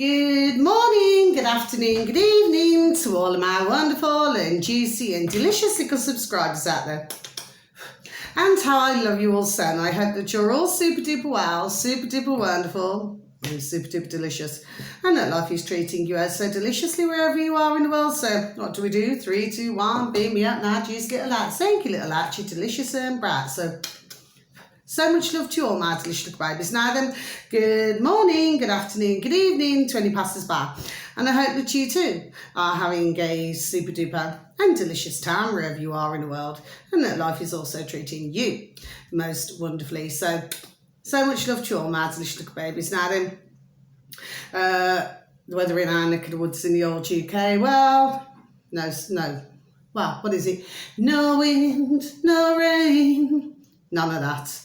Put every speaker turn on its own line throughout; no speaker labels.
Good morning, good afternoon, good evening to all of my wonderful and juicy and delicious little subscribers out there. And how I love you all so, and I hope that you're all super duper well, super duper wonderful, and super duper delicious, and that life is treating you out so deliciously wherever you are in the world. So what do we do? 3, 2, 1, beam me up now, juice, little light. Thank you, little light, you're delicious and bright. So much love to you all, my delicious little babies. Now then, good morning, good afternoon, good evening, 20 passers by. And I hope that you too are having a super duper and delicious time wherever you are in the world, and that life is also treating you most wonderfully. So much love to you all, my delicious little babies. Now then, the weather in our neck of the woods in the old UK, well, well, what is it? No wind, no rain, none of that.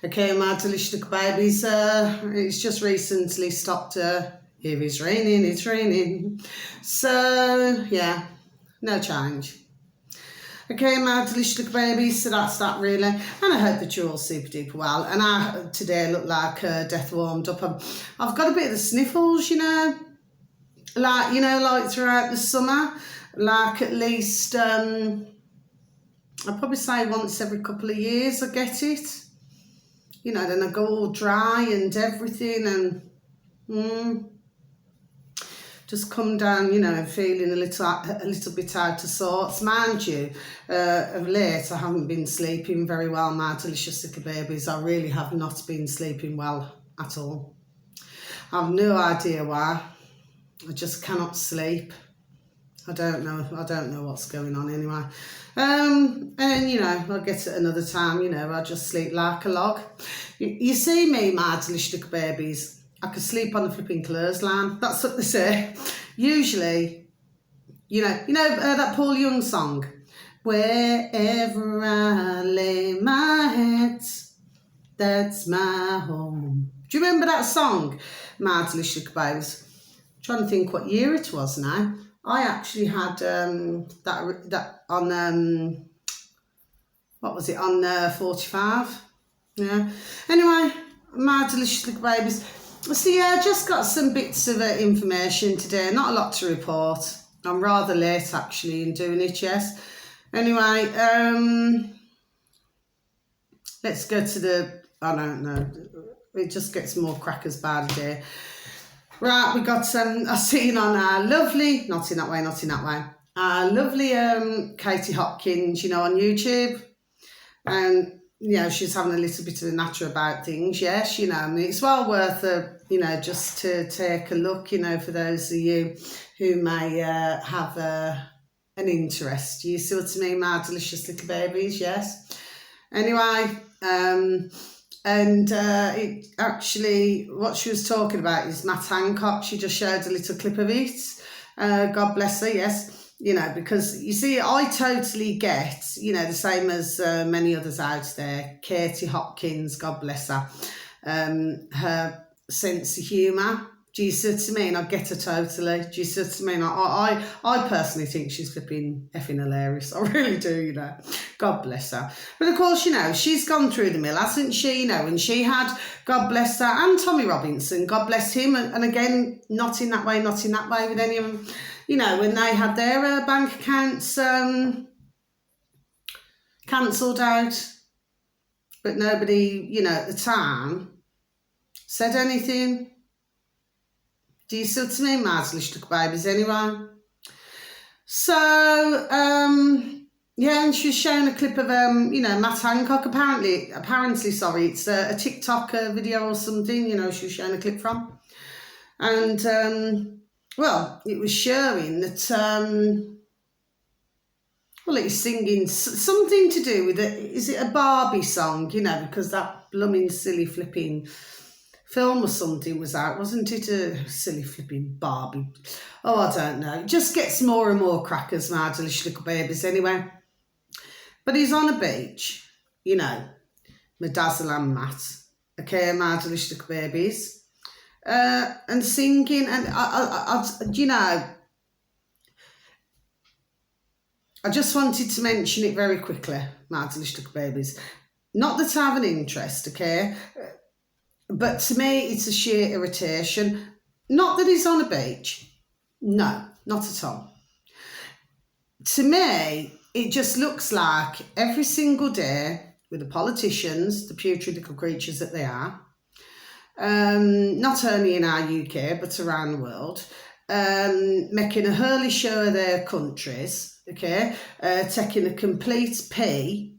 Okay, my delicious little babies, it's just recently stopped. If it's raining, it's raining. So, yeah, no change. Okay, my delicious little babies, so that's that really. And I hope that you're all super duper well. And I today look like death warmed up. I've got a bit of the sniffles, like throughout the summer. Like at least, I'd probably say once every couple of years I get it. Then I go all dry and everything, and just come down, and feeling a little bit out of sorts. Mind you, of late I haven't been sleeping very well, my delicious little babies. I really have not been sleeping well at all. I have no idea why. I just cannot sleep. I don't know what's going on anyway. And I'll get it another time, I just sleep like a log. You see me, my delicious little babies, I could sleep on the flipping clothesline. That's what they say. Usually, that Paul Young song, wherever I lay my head, that's my home. Do you remember that song, my delicious little babies? I'm trying to think what year it was now. I actually had that on, what was it, on 45, yeah. Anyway, my delicious little babies. So yeah, I just got some bits of information today, not a lot to report. I'm rather late actually in doing it, yes. Anyway, let's go to I don't know, it just gets more crackers by the day. Right, we got a scene on our lovely, not in that way, our lovely Katie Hopkins, on YouTube. And, she's having a little bit of a natter about things, yes, it's well worth, just to take a look, for those of you who may have an interest. You see what I mean, my delicious little babies, yes? Anyway, and it actually, what she was talking about is Matt Hancock. She just showed a little clip of it. God bless her, yes. Because you see, I totally get, the same as many others out there. Katie Hopkins, God bless her. Her sense of humour. Do you see what I mean? I get her totally. Do you see what I mean? I personally think she's flipping effing hilarious. I really do, God bless her. But of course, she's gone through the mill, hasn't she? And she had, God bless her, and Tommy Robinson, God bless him. And again, not in that way with any of them. When they had their bank accounts cancelled out. But nobody, at the time said anything. Do you see what I mean, my little babies, anyway? So, yeah, and she was showing a clip of, Matt Hancock, apparently, it's a TikTok video or something, she was showing a clip from. And, well, it was showing that, he's singing something to do with it. Is it a Barbie song, because that blooming silly flipping film or something was out, wasn't it? A silly flipping Barbie. Oh, I don't know. It just gets more and more crackers, my delicious little babies, anyway. But he's on a beach, my dazzle and Matt, okay, my delicious little babies, and singing, and I just wanted to mention it very quickly, my delicious little babies. Not that I have an interest, okay, but to me it's a sheer irritation. Not that he's on a beach. No, not at all. To me, it just looks like every single day with the politicians, the putrid little creatures that they are, not only in our UK but around the world, making a hurly show of their countries, okay, taking a complete pee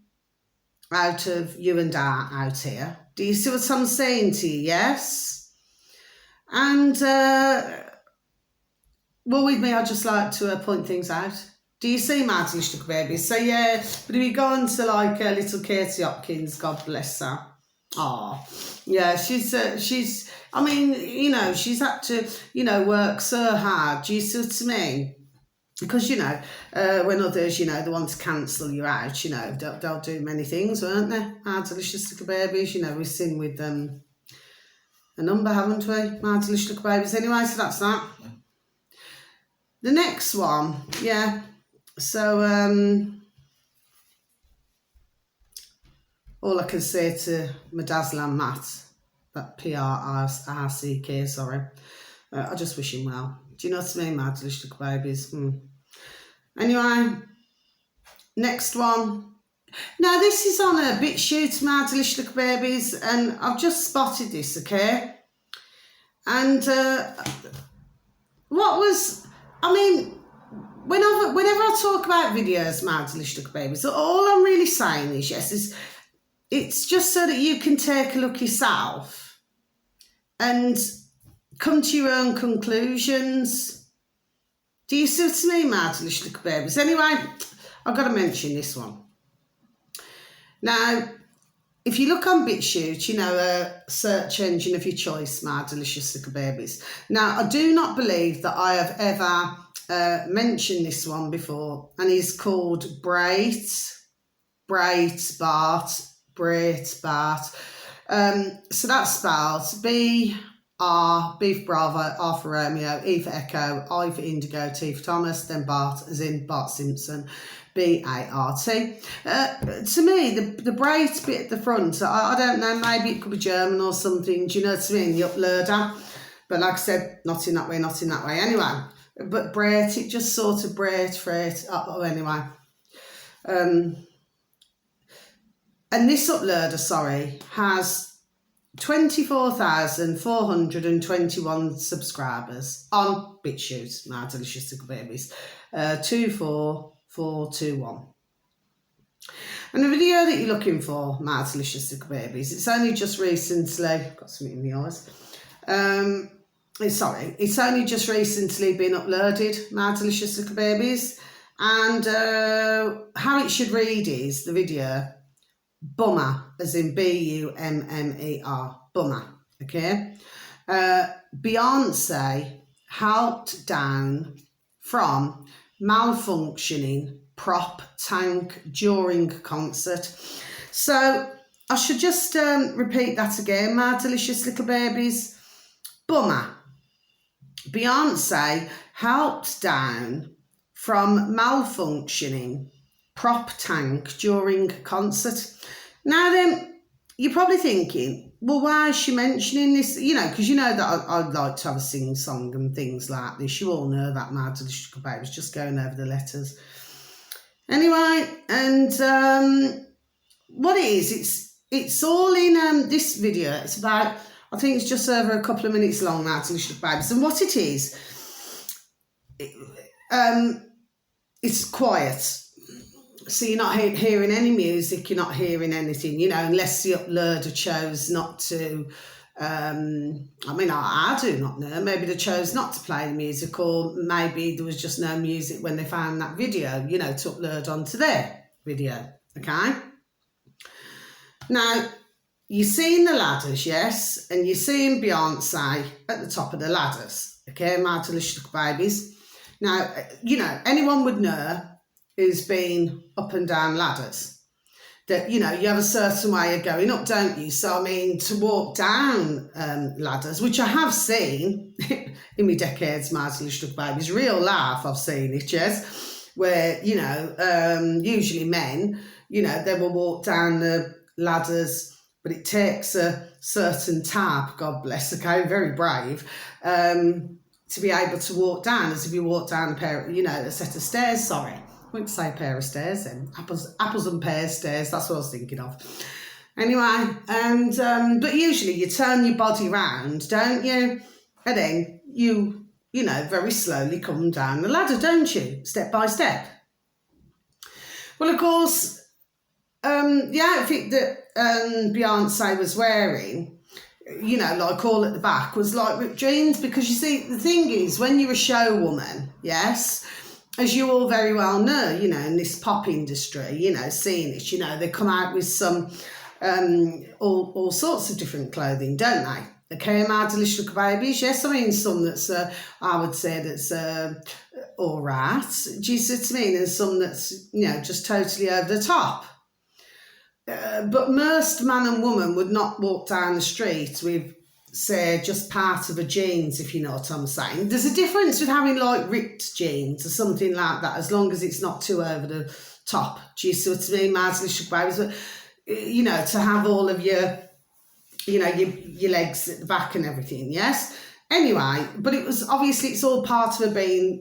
out of you and I out here. Do you see what I'm saying to you? Yes? And, well, with me, I just like to point things out. Do you see my little babies? So, yeah, but if you go on to, like, little Katie Hopkins, God bless her. Oh, yeah, she's, I mean, you know, she's had to, you know, work so hard. Do you see what I mean? Because, you know, when others, you know, they want to cancel you out, you know, they'll do many things, won't they? Our delicious little babies, you know, we've seen with a number, haven't we? My delicious little babies. Anyway, so that's that. The next one, yeah. So, all I can say to my Dazzlan Matt, that PRRCK, sorry, I just wish him well. Do you know what I mean, my delicious little babies? Anyway, next one. Now, this is on a BitChute, my delicious little babies, and I've just spotted this, okay? And what was, I mean, whenever I talk about videos, my delicious little babies, all I'm really saying is, yes, it's just so that you can take a look yourself and come to your own conclusions. Do you see what I mean, my delicious little babies? Anyway, I've got to mention this one. Now, if you look on BitChute, you know, a search engine of your choice, my delicious little babies. Now, I do not believe that I have ever mentioned this one before, and it's called Bart. So that's spelled B-R, B for Bravo, R for Romeo, E for Echo, I for Indigo, T for Thomas, then Bart, as in Bart Simpson, B-A-R-T. To me, the Brait bit at the front, I don't know, maybe it could be German or something, do you know what I mean, the uploader. But like I said, not in that way, not in that way. Anyway, but Brait, it just sort of freight, anyway. And this uploader, sorry, has 24,421 subscribers on BitChute, my delicious little babies. 24421. And the video that you're looking for, my delicious little babies, it's only just recently, got something in my eyes. It's only just recently been uploaded, my delicious little babies. And how it should read is, the video, Bummer, as in B-U-M-M-E-R, Bummer, okay? Beyonce helped down from malfunctioning prop tank during concert. So I should just repeat that again, my delicious little babies. Bummer. Beyonce helped down from malfunctioning prop tank during concert. Now then, you're probably thinking, well, why is she mentioning this? You know, because you know that I'd like to have a sing song and things like this. You all know that, my delicious babies, just going over the letters. Anyway, and what it is, it's all in this video. It's about, I think it's just over a couple of minutes long, my delicious babies. And what it is, it's quiet. So you're not hearing any music, you're not hearing anything, you know, unless the uploader chose not to, I mean, I do not know, maybe they chose not to play the music, or maybe there was just no music when they found that video, you know, to upload onto their video, okay? Now, you're seeing the ladders, yes, and you're seeing Beyonce at the top of the ladders, okay, my delicious babies. Now, you know, anyone would know who's been up and down ladders, that, you know, you have a certain way of going up, don't you? So, I mean, to walk down ladders, which I have seen in my decades, my little babies, real life, I've seen it, yes, where, you know, usually men, you know, they will walk down the ladders, but it takes a certain type, God bless, okay, very brave, to be able to walk down as if you walk down a set of stairs, sorry. I wouldn't say a pair of stairs then. Apples and pears stairs, that's what I was thinking of. Anyway, and but usually you turn your body round, don't you? And then you very slowly come down the ladder, don't you? Step by step. Well, of course, the outfit that Beyonce was wearing, like all at the back, was like ripped jeans, because you see, the thing is, when you're a show woman, yes, as you all very well know, in this pop industry, seeing it, they come out with some all sorts of different clothing, don't they? Okay, my delicious little babies, yes, I mean some that's, I would say that's all right, do you see what I mean? And some that's, just totally over the top. But most man and woman would not walk down the street with, say, just part of a jeans, if you know what I'm saying. There's a difference with having like ripped jeans or something like that, as long as it's not too over the top. Do you see what I mean, my delicious babies? But, to have all of your, your legs at the back and everything, yes? Anyway, but it was, obviously, it's all part of it being,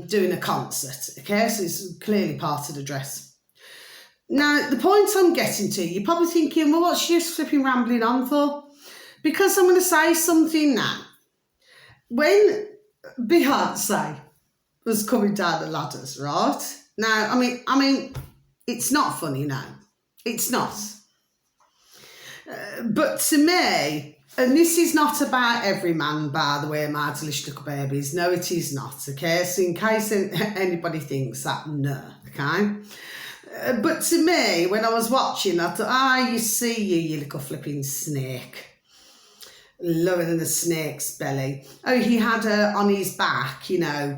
doing a concert, okay? So it's clearly part of the dress. Now, the point I'm getting to, you're probably thinking, well, what's she just flipping rambling on for? Because I'm going to say something now. When Beyonce was coming down the ladders, right? Now, I mean, it's not funny now. It's not. But to me, and this is not about every man, by the way, my delicious little babies. No, it is not, okay? So in case anybody thinks that, no, okay? But to me, when I was watching, I thought, you see you little flipping snake. Lower than a snake's belly. Oh, he had on his back,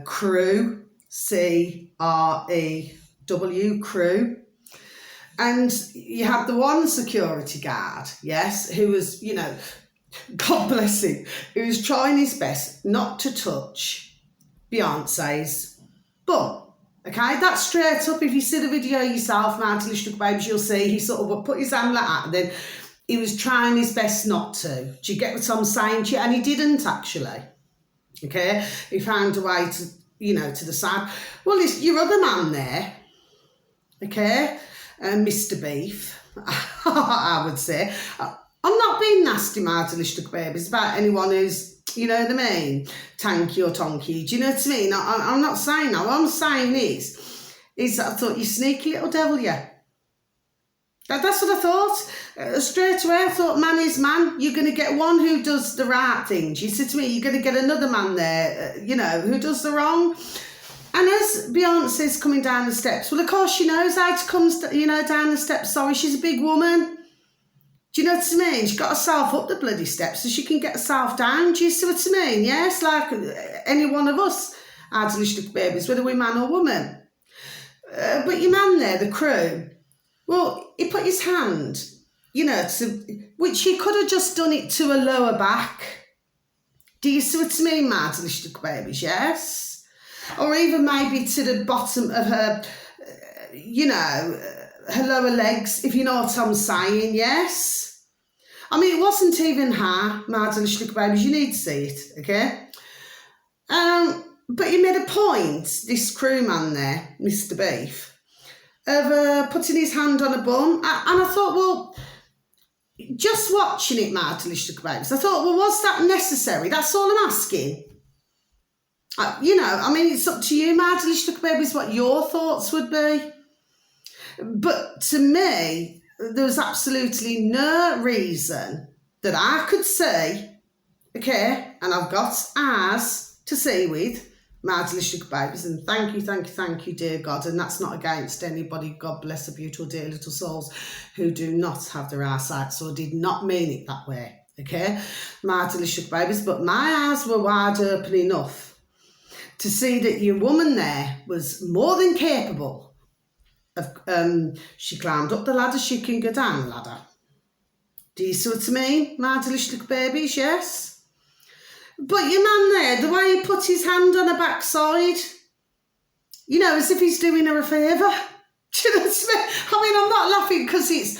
crew, C-R-E-W, crew. And you had the one security guard, yes, who was, God bless him, who was trying his best not to touch Beyonce's bum. Okay, that's straight up. If you see the video yourself, my delicious little babies, you'll see he sort of put his hand like that, and then he was trying his best not to. Do you get what I'm saying to you? And he didn't, actually. Okay, he found a way to, to the side. Well, it's your other man there, okay, Mr. Beef, I would say. I'm not being nasty, my delicious little babies, about anyone who's, you know what I mean, tanky or tonky. Do you know what I mean? I'm not saying that. What I'm saying is that I thought, you sneaky little devil, yeah. That's what I thought. Straight away, I thought, man is man. You're going to get one who does the right thing. You said to me, you're going to get another man there, who does the wrong. And as Beyonce's coming down the steps, well, of course, she knows how to come, down the steps. Sorry, she's a big woman. Do you know what I mean? She got herself up the bloody steps so she can get herself down. Do you see what I mean? Yes, like any one of us, our delicious little babies, whether we're man or woman. But your man there, the crew, well, he put his hand, which he could have just done it to a lower back. Do you see what I mean, my delicious little babies? Yes. Or even maybe to the bottom of her, her lower legs, if you know what I'm saying, yes? I mean, it wasn't even her, my delicious little babies, you need to see it, okay? But he made a point, this crewman there, Mr. Beef, of putting his hand on a bum, and I thought, well, just watching it, my delicious little babies, I thought, well, was that necessary? That's all I'm asking. It's up to you, my delicious little babies, what your thoughts would be. But to me, there was absolutely no reason that I could see, okay, and I've got eyes to see with, my delicious little babies, and thank you, dear God, and that's not against anybody, God bless the beautiful dear little souls who do not have their eyesight, so I did not mean it that way, okay, my delicious little babies, but my eyes were wide open enough to see that your woman there was more than capable of, she climbed up the ladder, she can go down the ladder. Do you see what I mean, my delicious little babies, yes? But your man there, the way he put his hand on her backside, as if he's doing her a favour. Do you know what I mean? I mean, I'm not laughing because it's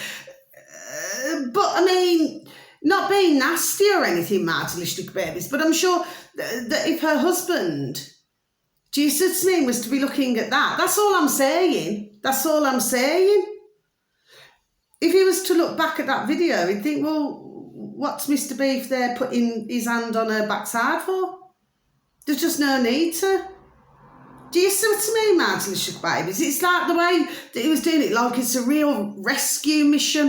But I mean, not being nasty or anything, mad delicious little babies, but I'm sure that if her husband, Jesus me, was to be looking at that, that's all I'm saying. That's all I'm saying. If he was to look back at that video, he'd think, well, what's Mr. Beef there putting his hand on her backside for? There's just no need to. Do you see what I mean, mad delicious babies? It's like the way that he was doing it, like it's a real rescue mission.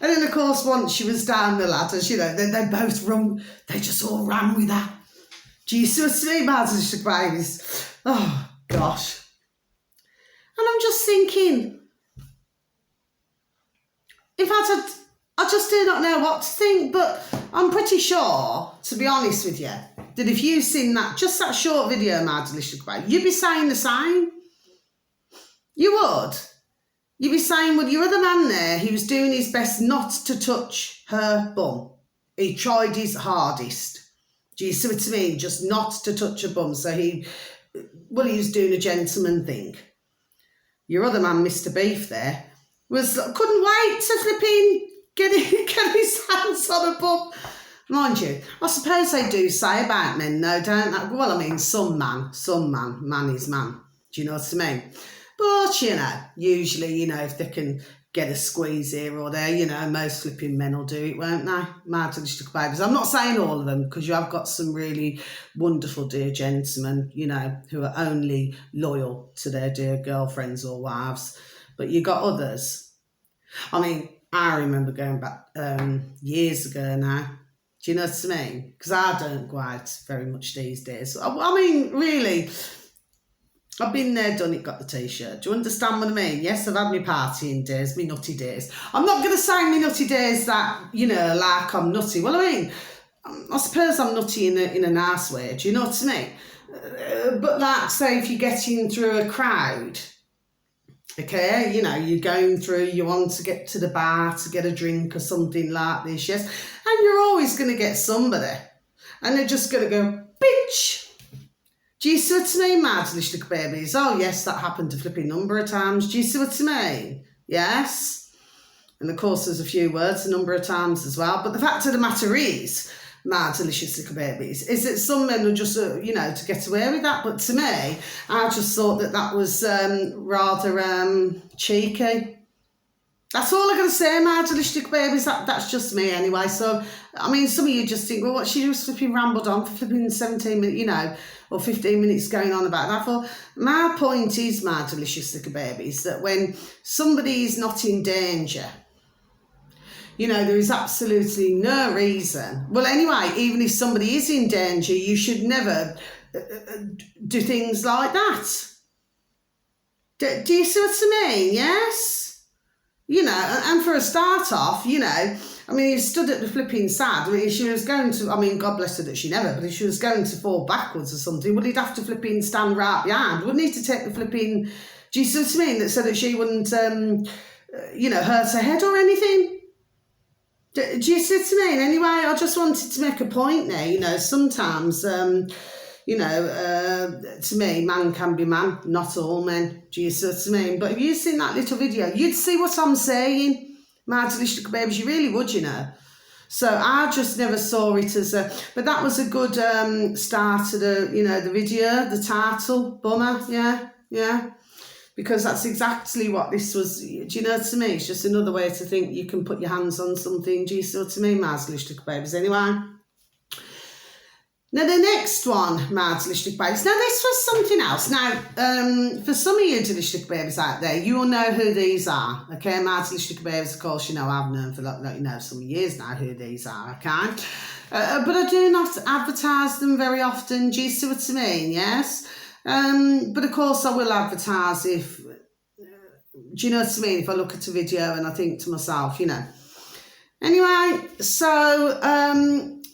And then, of course, once she was down the ladders, you know, they both run, they just all ran with her. Do you see what I mean, mad delicious babies? Oh, gosh. And I'm just thinking, I just do not know what to think, but I'm pretty sure, to be honest with you, that if you've seen that, just that short video, mad delicious baby, you'd be saying the same. You would. You'd be saying, well, your other man there, he was doing his best not to touch her bum. He tried his hardest. Do you see what I mean? Just not to touch her bum. So he was doing a gentleman thing. Your other man, Mr. Beef there, couldn't wait to flip in, get his hands on her bum. Mind you, I suppose they do say about men, though, don't they? Well, I mean, some man is man. Do you know what I mean? But, you know, usually, you know, if they can get a squeeze here or there, you know, most flipping men will do it, won't they? Mad delicious babies. I'm not saying all of them, because you have got some really wonderful dear gentlemen, you know, who are only loyal to their dear girlfriends or wives. But you got others. I mean, I remember going back years ago now. Do you know what I mean? Because I don't go out very much these days. I mean, really, I've been there, done it, got the T-shirt. Do you understand what I mean? Yes, I've had my partying days, my nutty days. I'm not going to say my nutty days that, you know, like I'm nutty. Well, I mean, I suppose I'm nutty in a nice way. Do you know what I mean? But like, say, if you're getting through a crowd, okay, you know, you're going through, you want to get to the bar to get a drink or something like this, yes, and you're always going to get somebody, and they're just going to go, bitch. Do you see what I mean, mad delicious little babies? Oh, yes, that happened a flipping number of times. Do you see what I mean? Yes. And, of course, there's a few words a number of times as well. But the fact of the matter is, mad delicious little babies, is that some men are just, you know, to get away with that. But to me, I just thought that was rather cheeky. That's all I'm going to say, mad delicious little babies. That's just me anyway. So, I mean, some of you just think, well, what, she was flipping rambled on for flipping 17 minutes, you know, or 15 minutes going on about that. I thought, my point is, mad delicious little babies, that when somebody is not in danger, you know, there is absolutely no reason. Well, anyway, even if somebody is in danger, you should never do things like that. Do you see what I mean? Yes? You know, and for a start off, you know, I mean, he stood at the flipping side. I mean, if she was going to, I mean, God bless her that she never, but if she was going to fall backwards or something, would he have to flipping stand right behind? Wouldn't he to take the flipping, do you see what I mean? So that she wouldn't, you know, hurt her head or anything? Do you see what I mean? Anyway, I just wanted to make a point there. You know, sometimes, you know, to me, man can be man, not all men. Do you see what I mean? But if you've seen that little video, you'd see what I'm saying. My delicious babies, you really would, you know. So I just never saw it as a... But that was a good start to the, you know, the video, the title, bummer, yeah. Because that's exactly what this was. Do you know what I mean? It's just another way to think you can put your hands on something. Do you see what I mean, my delicious babies? Anyway. Now, the next one, my delicious babies. Now, this was something else. Now, for some of you delicious babies out there, you will know who these are. Okay, my delicious babies, of course, you know, I've known for, like, you know, some years now who these are, okay? But I do not advertise them very often. Do you see what I mean? Yes? But of course I will advertise if, do you know what I mean? If I look at a video and I think to myself, you know. Anyway, so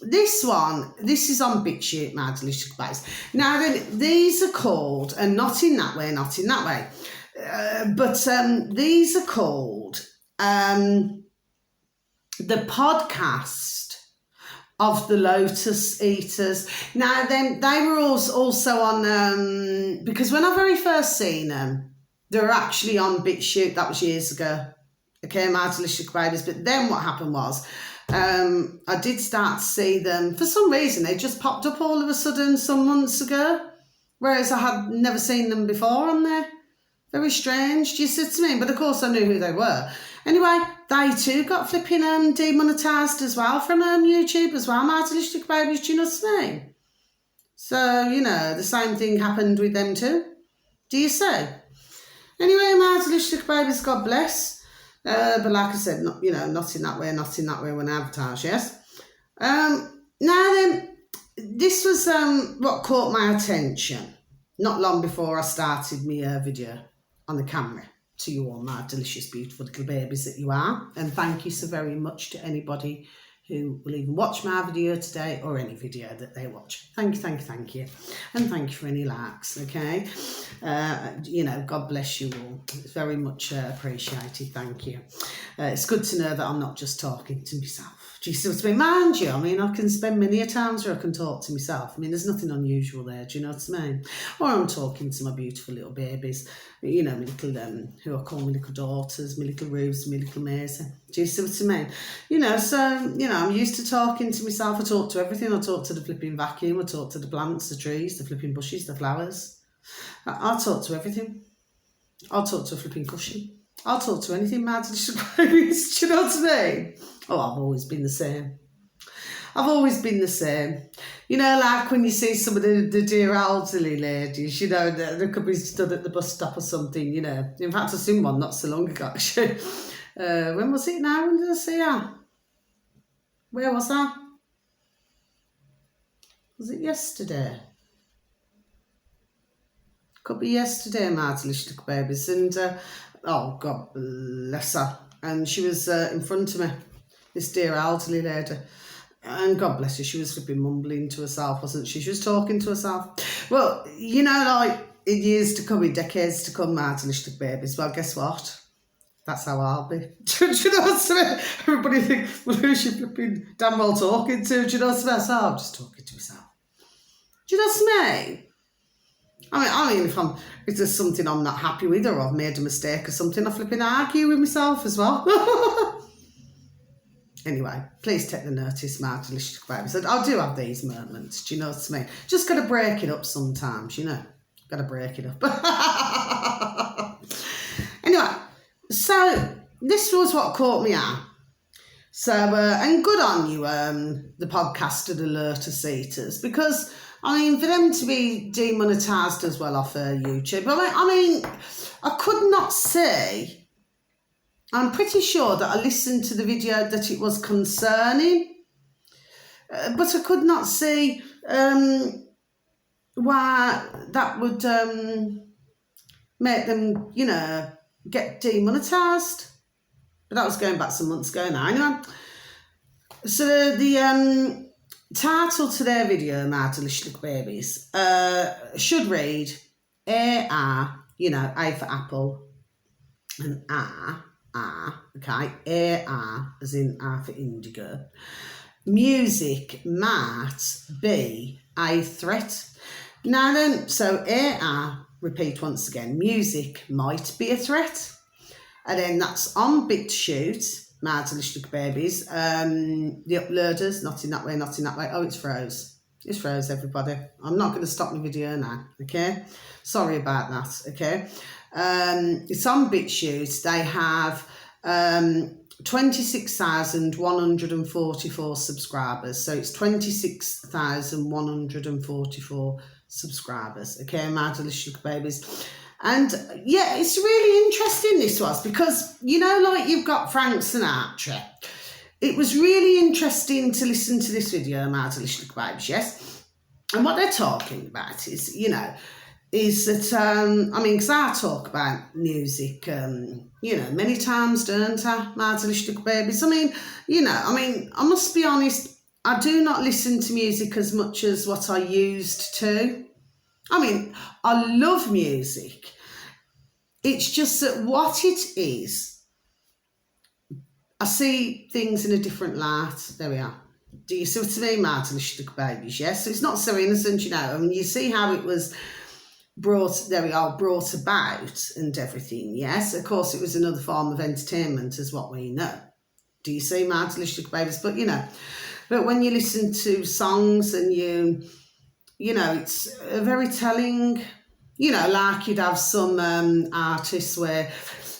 this is on BitChute, my delicious babies. Now then, these are called, and not in that way, but these are called the podcast of the Lotus Eaters. Now then, they were also on, because when I very first seen them, they were actually on BitChute. That was years ago. Okay, my delicious babies. But then what happened was, I did start to see them. For some reason, they just popped up all of a sudden some months ago, whereas I had never seen them before on there. Very strange, do you see what I mean? But of course I knew who they were. Anyway, they too got flipping demonetised as well from YouTube as well, my delicious babies, do you know what I mean? So, you know, the same thing happened with them too. Do you see? Anyway, my delicious babies, God bless. But like I said, not, you know, not in that way when I advertise, yes? Now then, this was what caught my attention not long before I started my video on the camera to you all, my delicious, beautiful little babies that you are. And thank you so very much to anybody who will even watch my video today or any video that they watch. Thank you, thank you, thank you. And thank you for any likes, okay? You know, God bless you all. It's very much appreciated, thank you. It's good to know that I'm not just talking to myself. Do you see what I mean? Mind you, I mean, I can spend many a times where I can talk to myself. I mean, there's nothing unusual there, do you know what I mean? Or I'm talking to my beautiful little babies, you know, my little, who I call my little daughters, my little Ruths, my little Maisie. Do you see what I mean? You know, so, you know, I'm used to talking to myself. I talk to everything. I talk to the flipping vacuum. I talk to the plants, the trees, the flipping bushes, the flowers. I'll talk to everything. I'll talk to a flipping cushion. I'll talk to anything, mad. Do you know what I mean? Oh, I've always been the same. I've always been the same. You know, like when you see some of the dear elderly ladies, you know, they could be stood at the bus stop or something, you know. In fact, I've seen one not so long ago, actually. When was it now? When did I see her? Where was I? Was it yesterday? Could be yesterday, my delicious little babies. And, oh, God bless her. And she was in front of me, this dear elderly lady. And God bless her, she was flipping mumbling to herself, wasn't she? She was talking to herself. Well, you know, like, in years to come, in decades to come, my delicious little babies, well, guess what? That's how I'll be. Do you know what I mean? Everybody thinks, well, who's she flipping damn well talking to? Do you know what I mean? So I'm just talking to myself. Do you know what I mean? I mean, if there's something I'm not happy with or I've made a mistake or something, I flipping argue with myself as well. Anyway, please take the notice, my delicious babies. I do have these moments, do you know what I mean? Just got to break it up sometimes, you know. Got to break it up. Anyway, so this was what caught me out. So, and good on you, the podcasted alert seaters, because, I mean, for them to be demonetised as well off YouTube, I mean, I could not see. I'm pretty sure that I listened to the video that it was concerning, but I could not see why that would make them, you know, get demonetised. But that was going back some months ago now. Anyway, so the title to their video, my delicious little babies, should read A-R, you know, A for apple, and R, okay, A-R, as in R for indigo. Music might be a threat. Now then, so A-R, repeat once again, music might be a threat. And then that's on BitChute, my delicious little babies. The uploaders, not in that way, not in that way. Oh, it's froze. It's froze, everybody. I'm not going to stop the video now, okay? Sorry about that, okay? It's on BitChute. They have 26,144 subscribers. So it's 26,144 subscribers, okay, my delicious little babies. And yeah, it's really interesting, this was, because, you know, like you've got Frank Sinatra. It was really interesting to listen to this video, my delicious little babies, yes? And what they're talking about is, you know, is that, I mean, because I talk about music, you know, many times, don't I, my delicious little babies? I mean, you know, I must be honest, I do not listen to music as much as what I used to. I mean, I love music. It's just that what it is, I see things in a different light. There we are. Do you see what I mean, my delicious little babies? Yes, so it's not so innocent, you know. I mean, you see how it was brought about and everything. Yes, of course, it was another form of entertainment, as what we know. Do you see, my delicious babies? But but when you listen to songs and it's very telling. Like you'd have some artists where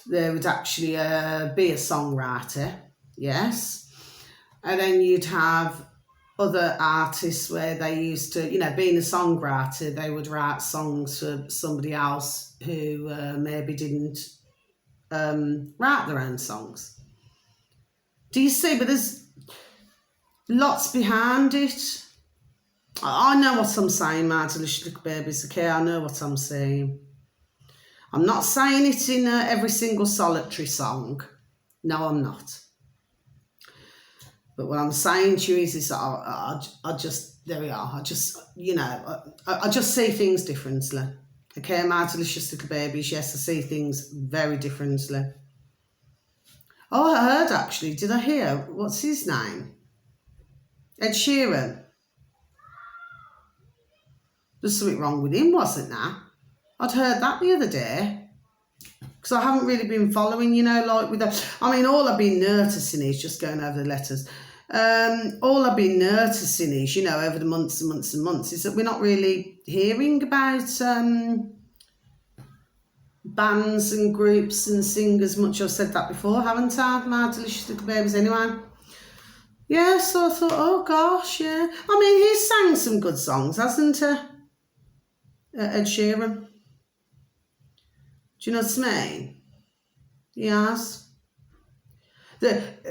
there would actually be a songwriter, yes, and then you'd have other artists where they used to, being a songwriter, they would write songs for somebody else who maybe didn't write their own songs. Do you see? But there's lots behind it. I know what I'm saying, my delicious little babies, okay? I know what I'm saying. I'm not saying it in every single solitary song. No, I'm not. But what I'm saying to you is I just, there we are. I just, I just see things differently. Okay, my delicious little babies, yes, I see things very differently. Oh, I heard actually, did I hear, what's his name? Ed Sheeran. There's something wrong with him, wasn't there? I'd heard that the other day. Because I haven't really been following, like with all I've been noticing is, just going over the letters, all I've been noticing is, over the months and months and months, is that we're not really hearing about bands and groups and singers much. I've said that before, haven't I? My delicious little babies, anyway. Yeah, so I thought, oh gosh, yeah. He's sang some good songs, hasn't he? Ed Sheeran. Do you know what I mean? He has.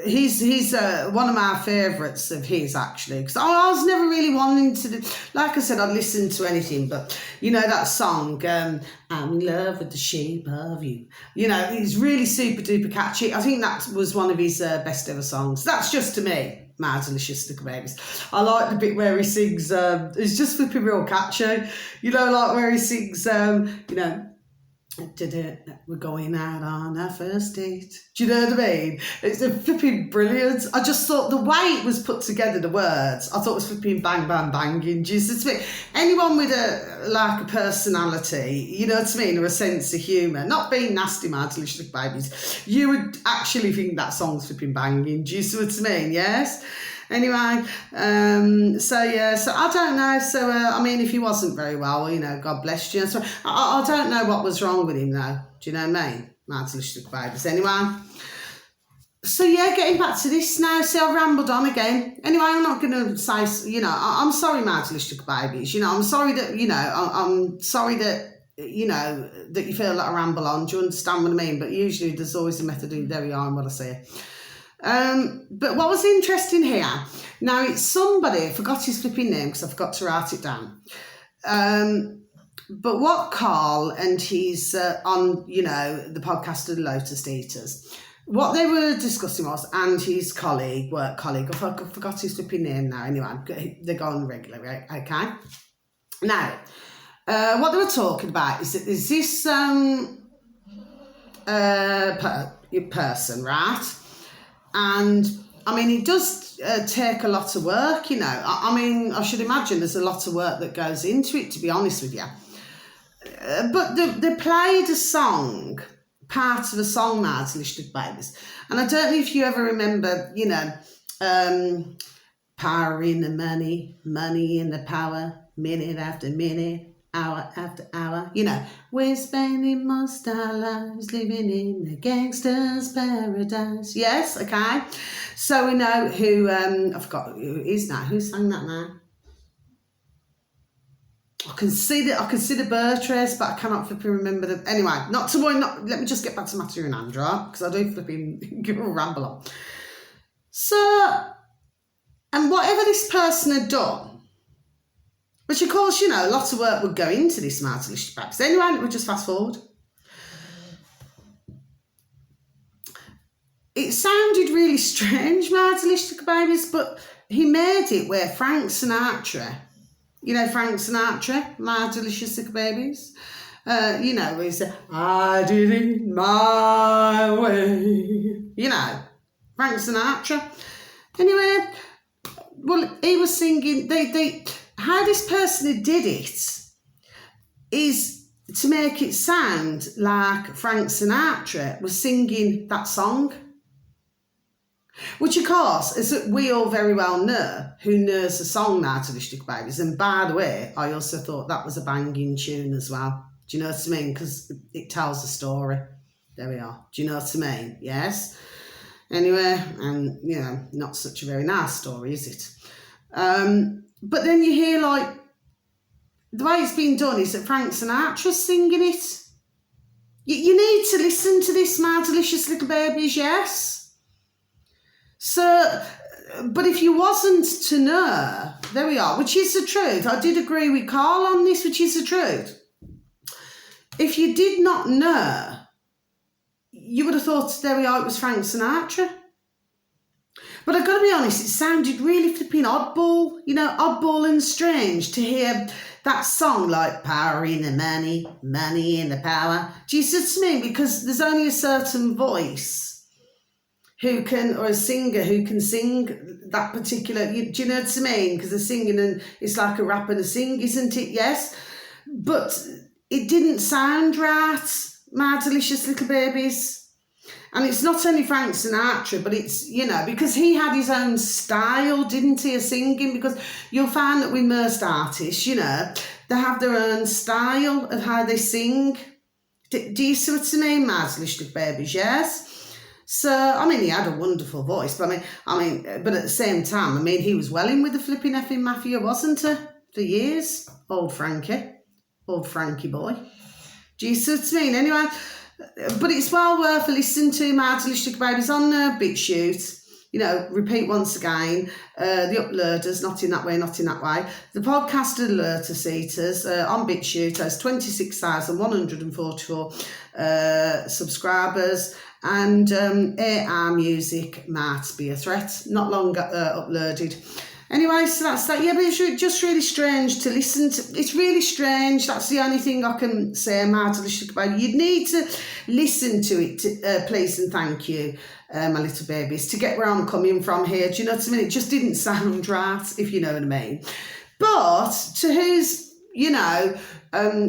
He's one of my favourites of his, actually, because I was never really wanting to like I said, I'd listen to anything, but that song, I'm in love with the shape of you, it's really super duper catchy. I think that was one of his best ever songs. That's just to me, my delicious little babies. I like the bit where he sings, it's just flipping real catchy, like where he sings, we're going out on our first date. Do you know what I mean? It's a flipping brilliant. I just thought the way it was put together, the words, I thought it was flipping bang, bang, banging. Do you see what I mean? Anyone with a personality, you know what I mean, or a sense of humour, not being nasty, my delicious babies, you would actually think that song's flipping banging. Do you see what I mean? Yes? Anyway, so I don't know. So, if he wasn't very well, God bless you. So I don't know what was wrong with him, though. Do you know what I mean? My delicious babies. Anyway, so yeah, getting back to this now. See, I've rambled on again. Anyway, I'm not going to say, I'm sorry, my delicious babies. I'm sorry that, I'm sorry that, that you feel like I ramble on. Do you understand what I mean? But usually there's always a method in there we are in what I say. But what was interesting here, now it's somebody, I forgot his flipping name because I forgot to write it down, but what Carl and he's on, the podcast of the Lotus Eaters, what they were discussing was, and his work colleague, I forgot his flipping name now, anyway, they go on regularly, okay? Now, what they were talking about is that there's this person, right? And it does take a lot of work, I should imagine there's a lot of work that goes into it, to be honest with you. But they played a song, part of a song, my delicious babies. And I don't know if you ever remember, power in the money, money in the power, minute after minute, hour after hour, we're spending most our lives living in a gangster's paradise. Yes, okay. So we know who, I forgot who it is now. Who sang that now? I can see the bird but I cannot flipping remember the. Anyway, not to worry. Let me just get back to Matter and Andra, because I do flipping give a ramble on. So, and whatever this person had done, which of course, lots of work would go into this delicious babies. Anyway, we'll just fast forward. It sounded really strange, my delicious babies, but he made it where Frank Sinatra, Frank Sinatra, my delicious babies, he said, I did it my way, Frank Sinatra. Anyway, well, he was singing, how this person did it is to make it sound like Frank Sinatra was singing that song. Which, of course, as we all very well know, who knows the song Natter Babies. And by the way, I also thought that was a banging tune as well. Do you know what I mean? Because it tells a story. There we are. Do you know what I mean? Yes. Anyway, and, you know, not such a very nice story, is it? But then you hear, like, the way it's been done is that Frank Sinatra's singing it. You need to listen to this, my delicious little babies, yes? So, but if you wasn't to know, there we are, which is the truth. I did agree with Carl on this, which is the truth. If you did not know, you would have thought, there we are, it was Frank Sinatra. But I've got to be honest, it sounded really flipping oddball, you know, oddball and strange to hear that song like power in the money, money in the power. Do you see what I mean? Because there's only a certain voice who can, or a singer who can sing that particular, do you know what I mean? Because they're singing and it's like a rap and a sing, isn't it? Yes. But it didn't sound right, my delicious little babies. And it's not only Frank Sinatra, but it's, you know, because he had his own style, didn't he, of singing? Because you'll find that with most artists, you know, they have their own style of how they sing. Do you see what I mean, my little babies, yes? So, I mean, he had a wonderful voice, but but at the same time, I mean, he was well in with the flipping effing mafia, wasn't he? For years. Old Frankie boy. Do you see what I mean? Anyway, but it's well worth a listen to, my delicious babies, on BitChute. You know, repeat once again, the uploaders, not in that way, not in that way. The podcast alert seaters on BitChute has 26,144 subscribers, and AI music might be a threat. Not long uploaded. Anyway, so that's that. Yeah, but it's just really strange to listen to. It's really strange. That's the only thing I can say, my delicious baby. You'd need to listen to it, please and thank you, my little babies, to get where I'm coming from here. Do you know what I mean? It just didn't sound right, if you know what I mean. But to who's, you know,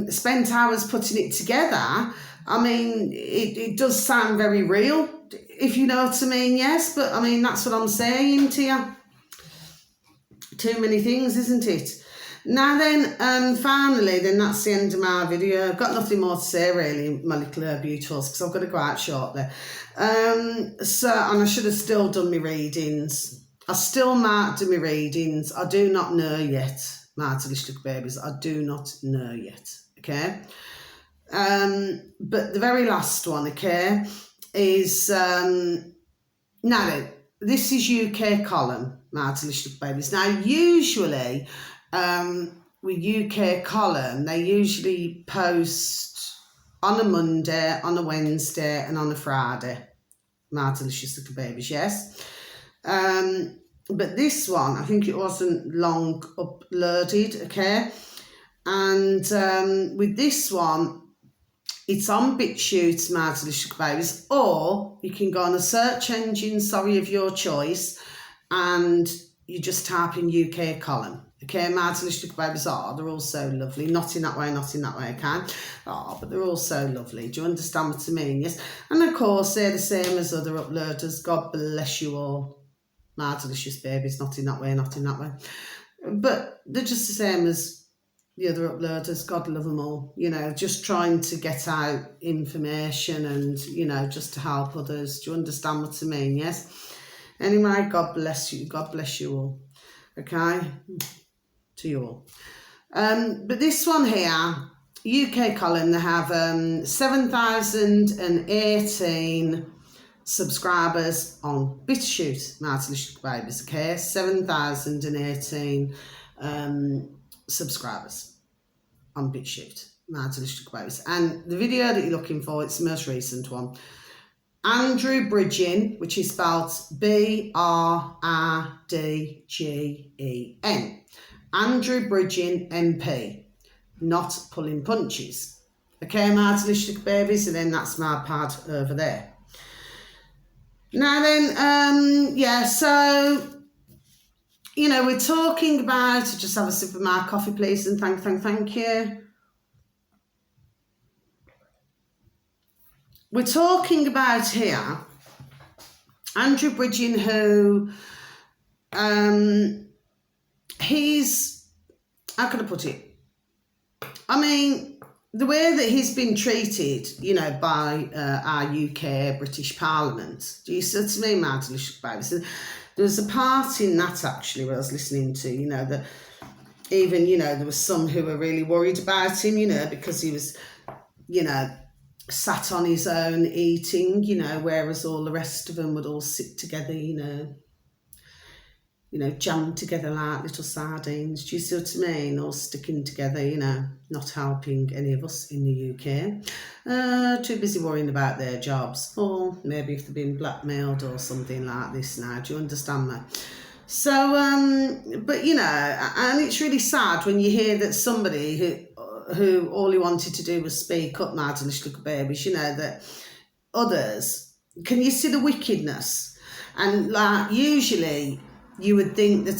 spent hours putting it together, I mean, it does sound very real, if you know what I mean, yes. But, I mean, that's what I'm saying to you. Too many things, isn't it? Now then, finally, then that's the end of my video. I've got nothing more to say, really, my little beautifuls, because I've got to go out shortly. And I should have still done my readings. I still might do my readings. I do not know yet, my delicious babies. I do not know yet, okay? But the very last one, okay, is... now, this is UK column, my delicious babies. Now, usually, with UK column, they usually post on a Monday, on a Wednesday, and on a Friday, my delicious little babies, yes. But this one, I think it wasn't long uploaded, okay? And with this one, it's on BitChute, my delicious babies, or you can go on a search engine, of your choice, and you just type in UK column. Okay, my delicious babies they're all so lovely. Not in that way, okay? But they're all so lovely. Do you understand what I mean? Yes. And of course, they're the same as other uploaders. God bless you all, my delicious babies. Not in that way, But they're just the same as the other uploaders. God love them all. You know, just trying to get out information and, you know, just to help others. Do you understand what I mean? Yes. Anyway, God bless you. God bless you all. Okay? To you all. But this one here, UK column, they have 7,018 subscribers on BitChute, my delicious babies, okay? 7,018 subscribers on BitChute, my delicious babies. And the video that you're looking for, it's the most recent one. Andrew Bridgen, which is spelled B-R-I-D-G-E-N. Andrew Bridgen MP, not pulling punches. Okay, my delicious babies, and then that's my pad over there. Now then, yeah, so, you know, we're talking about, just have a sip of my coffee, please, and thank you. we're talking about here Andrew Bridgen, who he's, how can I put it? I mean, the way that he's been treated, you know, by our UK British Parliament, do you see what I mean, my delicious babies? There was a part in that actually where I was listening to, you know, that even, you know, there was some who were really worried about him, you know, because he was, you know, sat on his own eating, you know, whereas all the rest of them would all sit together, you know, jammed together like little sardines. Do you see what I mean? All sticking together, you know, not helping any of us in the UK. Too busy worrying about their jobs, or maybe if they've been blackmailed or something like this now. Do you understand me? So, but you know, and it's really sad when you hear that somebody who all he wanted to do was speak up, my delicious little babies, you know, that others, can you see the wickedness? And like, usually you would think that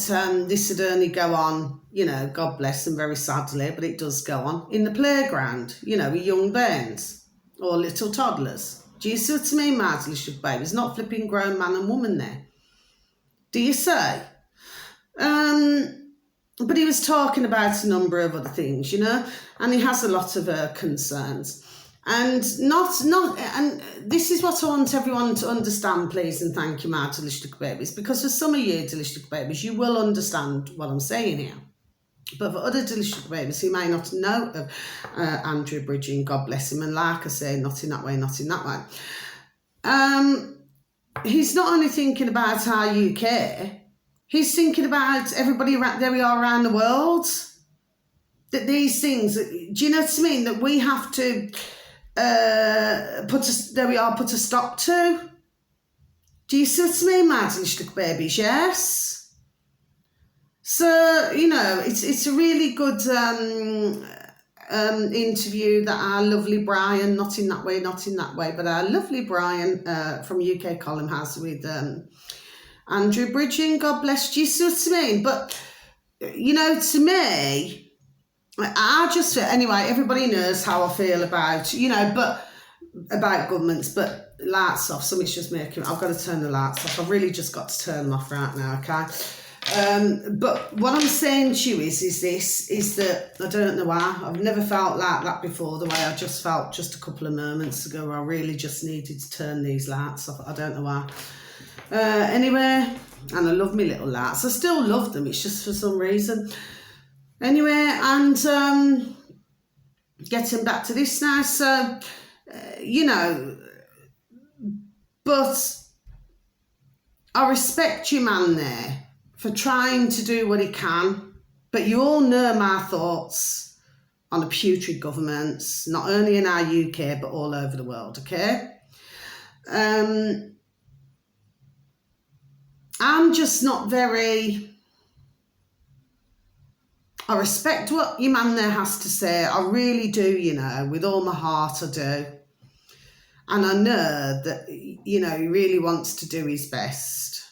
this would only go on, you know, God bless them very sadly, but it does go on in the playground, you know, with young bairns or little toddlers. Do you see what I mean, my delicious babies? Not flipping grown man and woman there. Do you say? But he was talking about a number of other things, you know, and he has a lot of concerns. And and this is what I want everyone to understand, please, and thank you, my delicious little babies, because for some of you delicious little babies, you will understand what I'm saying here. But for other delicious little babies who may not know of Andrew Bridgen, God bless him, and like I say, not in that way, not in that way. He's not only thinking about our UK, he's thinking about everybody there we are around the world. That these things, do you know what I mean? That we have to put a stop to. Do you see what I mean, my delicious little babies? Yes. So, you know, it's a really good interview that our lovely Brian, not in that way, but our lovely Brian from UK Column has with Andrew Bridgen, God bless you, see what I mean? But, you know, to me, I just feel, anyway, everybody knows how I feel about, you know, but about governments, but lights off, something's just making, I've got to turn the lights off, I've really just got to turn them off right now, okay? But what I'm saying to you is that I don't know why, I've never felt like that before, the way I just felt just a couple of moments ago, where I really just needed to turn these lights off, I don't know why. Anyway, and I love my little lights, I still love them, it's just for some reason. Anyway, and getting back to this now, so, you know, but I respect your man there for trying to do what he can, but you all know my thoughts on the putrid governments, not only in our UK, but all over the world, okay? I'm just not very... I respect what your man there has to say. I really do, you know, with all my heart I do. And I know that, you know, he really wants to do his best.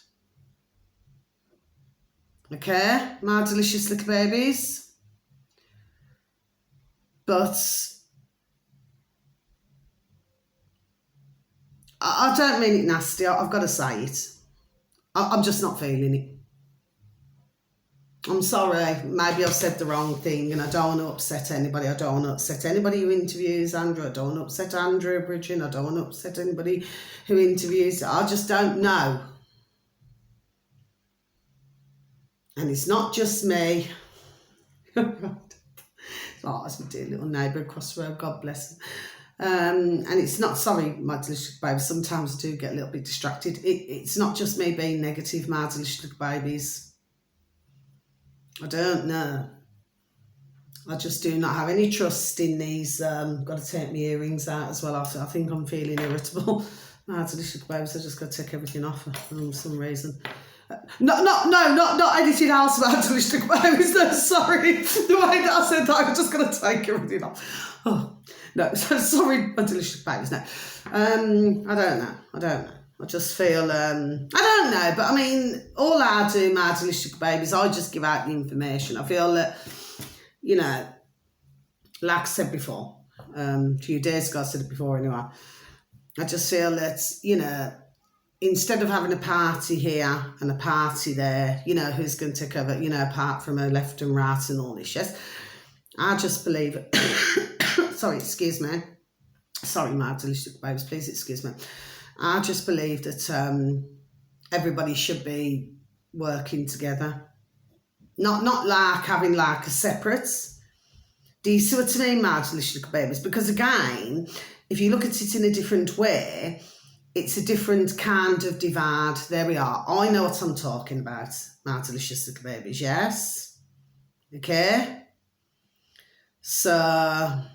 Okay, my delicious little babies. But I don't mean it nasty, I've got to say it. I'm just not feeling it. I'm sorry, maybe I've said the wrong thing and I don't want to upset anybody. I don't want to upset anybody who interviews Andrew. I don't want to upset Andrew Bridgen. I don't want to upset anybody who interviews. I just don't know. And it's not just me. Oh, that's my dear little neighbour across the road, God bless him. And it's not, sorry, my delicious babies, sometimes I do get a little bit distracted. It's not just me being negative, my delicious little babies. I don't know. I just do not have any trust in these. Got to take my earrings out as well. I think I'm feeling irritable. My delicious babies, I just got to take everything off for some reason. Not anything else about delicious babies. No, sorry. The way that I said that, I'm just going to take everything off. Oh, no, so sorry, my delicious babies. No, I don't know. I just feel, I don't know, but I mean, all I do, my delicious babies, I just give out the information. I feel that, you know, like I said before, a few days ago, I said it before anyway, I just feel that, instead of having a party here and a party there, who's going to take over, apart from a left and right and all this, yes, I just believe, sorry, excuse me, sorry, my delicious babes, please excuse me, I just believe that everybody should be working together, not like having like a separate. Do you see what I mean, my delicious babies? Because again, if you look at it in a different way, it's a different kind of divide. There we are. I know what I'm talking about, my delicious little babies, yes? Okay? So, I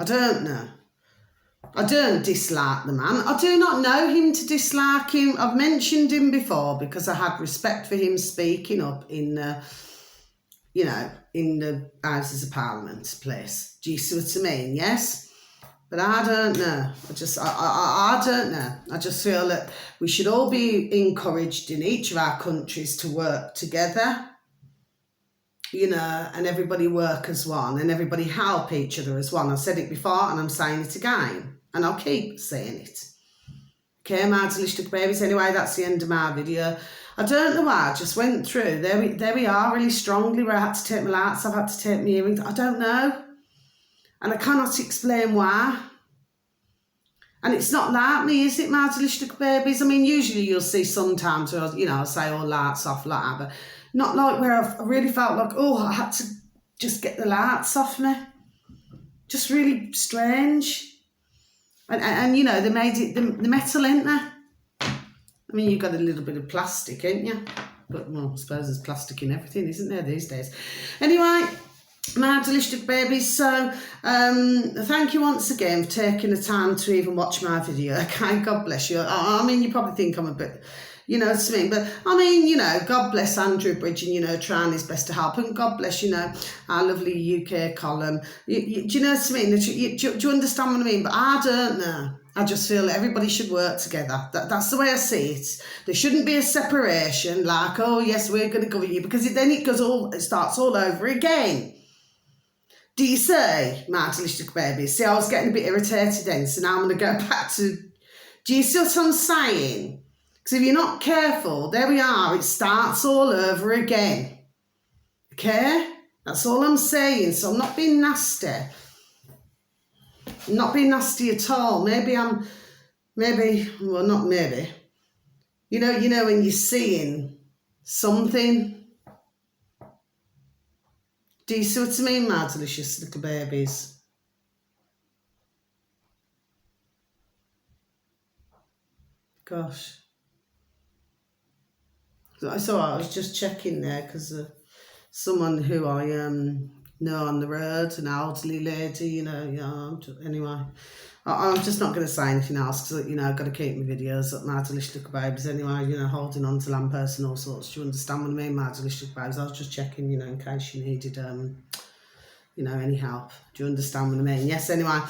don't know. I don't dislike the man. I do not know him to dislike him. I've mentioned him before because I had respect for him speaking up in the, in the Houses of Parliament place. Do you see what I mean? Yes? But I don't know. I don't know. I just feel that we should all be encouraged in each of our countries to work together, and everybody work as one and everybody help each other as one. I've said it before and I'm saying it again and I'll keep saying it. Okay, my delicious babies. Anyway, that's the end of my video. I don't know why, I just went through. There we are, really strongly, where I had to take my lights, I've had to take my earrings. I don't know. And I cannot explain why. And it's not like me, is it, my delicious babies? I mean, usually you'll see sometimes where, I'll say, oh, lights off, like that, but not like where I really felt like, oh, I had to just get the lights off me. Just really strange. And they made it, the metal, ain't there? I mean, you've got a little bit of plastic, ain't you? But, well, I suppose there's plastic in everything, isn't there, these days? Anyway, my delicious babies, so thank you once again for taking the time to even watch my video. Okay, God bless you. I mean, you probably think I'm a bit, what I mean, but I mean, God bless Andrew Bridge and, trying his best to help, and God bless, our lovely UK column. Do you know what I mean? Do you understand what I mean? But I don't know. I just feel that everybody should work together. That's the way I see it. There shouldn't be a separation like, oh, yes, we're going to cover you, because then it starts all over again. Do you see, my delicious baby? See, I was getting a bit irritated then, so now I'm going to go back to... Do you see what I'm saying? Because if you're not careful, there we are, it starts all over again. Okay? That's all I'm saying, so I'm not being nasty. I'm not being nasty at all. Well, not maybe. You know when you're seeing something... Do you see what I mean, my delicious little babies? Gosh. So I was just checking there because someone who I know on the road, an elderly lady, anyway. I'm just not going to say anything else because, I've got to keep my videos up, my delicious little babies. Anyway, holding on to lamp-posts and all sorts. Do you understand what I mean, my delicious little babies? I was just checking, in case you needed, any help. Do you understand what I mean? Yes, anyway.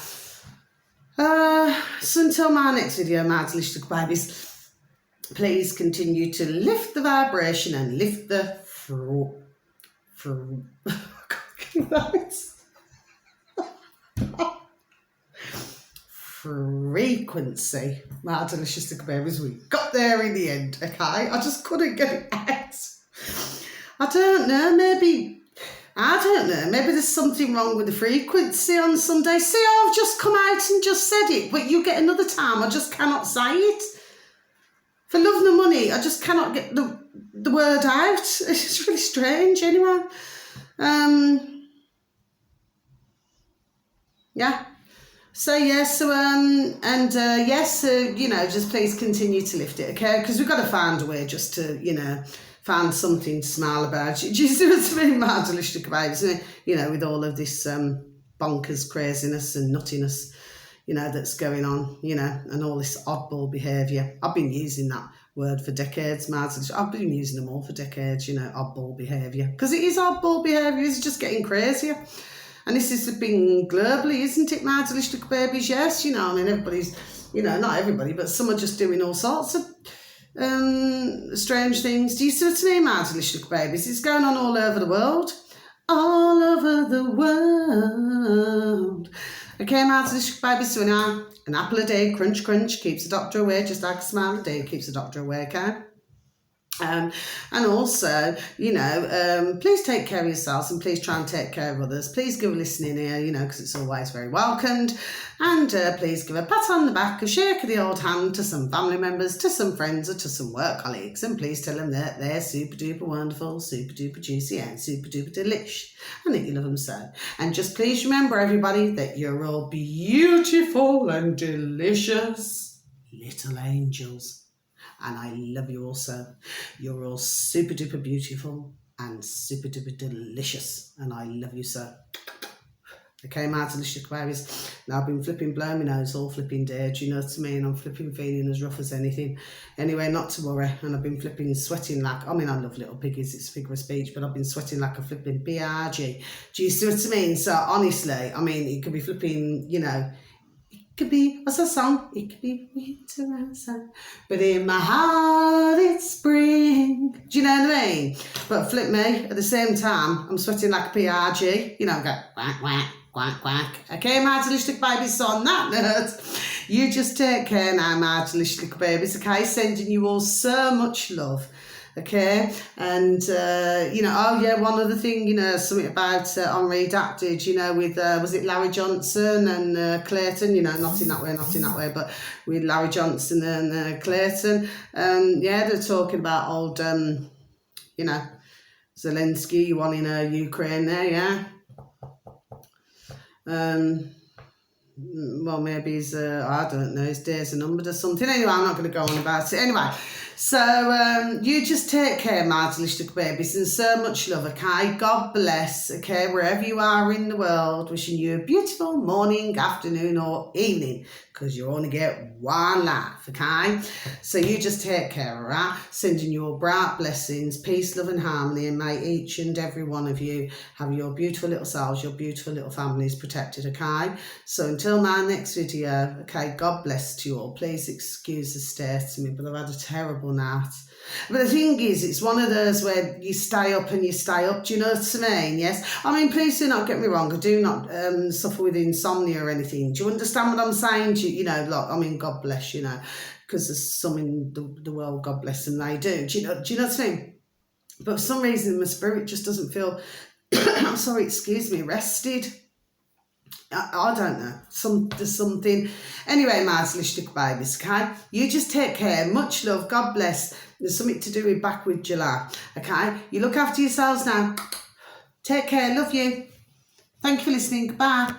So until my next video, my delicious little babies, please continue to lift the vibration and lift the frequency. My delicious little babies, we got there in the end, okay? I just couldn't get it out. I don't know, maybe there's something wrong with the frequency on some days. See, I've just come out and just said it, but you get another time, I just cannot say it. For love nor money, I just cannot get the word out. It's really strange, anyway. Yeah. So, yes, just please continue to lift it, okay? Because we've got to find a way just to, find something to smile about. Do you see what I mean, my delicious babies? With all of this bonkers craziness and nuttiness, that's going on, and all this oddball behaviour. I've been using that word for decades, I've been using them all for decades, oddball behaviour. Because it is oddball behaviour, it's just getting crazier. And this is been globally, isn't it, my delicious babies? Yes, everybody's, not everybody, but some are just doing all sorts of strange things. Do you see what I mean, my delicious babies? It's going on all over the world. All over the world. Okay, my delicious babies, so now an apple a day, crunch, crunch, keeps the doctor away, just like a smile a day keeps the doctor away, okay? And also, please take care of yourselves and please try and take care of others. Please give a listening ear, because it's always very welcomed. And please give a pat on the back, a shake of the old hand to some family members, to some friends or to some work colleagues. And please tell them that they're super duper wonderful, super duper juicy and super duper delish. And that you love them so. And just please remember, everybody, that you're all beautiful and delicious little angels. And I love you also. You're all super duper beautiful and super duper delicious. And I love you so. Okay, my delicious babies. Now I've been flipping blowing my nose all flipping day. Do you know what I mean? I'm flipping feeling as rough as anything. Anyway, not to worry. And I've been flipping sweating like, I love little piggies. It's a figure of speech. But I've been sweating like a flipping PRG. Do you see what I mean? So honestly, it could be flipping, could be, what's that song? It could be winter outside, but in my heart it's spring. Do you know what I mean? But flip me, at the same time, I'm sweating like a PRG. Go quack, quack, quack, quack. Okay, my delicious babies, so on that note, you just take care now, my delicious babies, okay? Sending you all so much love. Okay, and one other thing, something about Henri Daptid, with was it Larry Johnson and Clayton, not in that way, but with Larry Johnson and Clayton, they're talking about old, Zelensky, one in Ukraine there, well, maybe he's, I don't know, his days are numbered or something. Anyway, I'm not going to go on about it. Anyway, so you just take care, my delicious babies, and so much love, okay? God bless, okay, wherever you are in the world, wishing you a beautiful morning, afternoon or evening, because you only get one life, okay? So you just take care, all right? Sending you all bright blessings, peace, love and harmony, and may each and every one of you have your beautiful little selves, your beautiful little families protected, okay? So until my next video, okay, God bless to you all. Please excuse the stare to me, but I've had a terrible night. But the thing is, it's one of those where you stay up and you stay up. Do you know what I mean? Yes. Please do not get me wrong. I do not suffer with insomnia or anything. Do you understand what I'm saying? God bless, because there's some in the world, God bless them, they do. Do you know what I mean? But for some reason, my spirit just doesn't feel, I'm sorry, excuse me, rested. I don't know. There's something. Anyway, my delicious babies, okay? You just take care. Much love. God bless. There's something to do with back with July, okay? You look after yourselves now. Take care. Love you. Thank you for listening. Goodbye.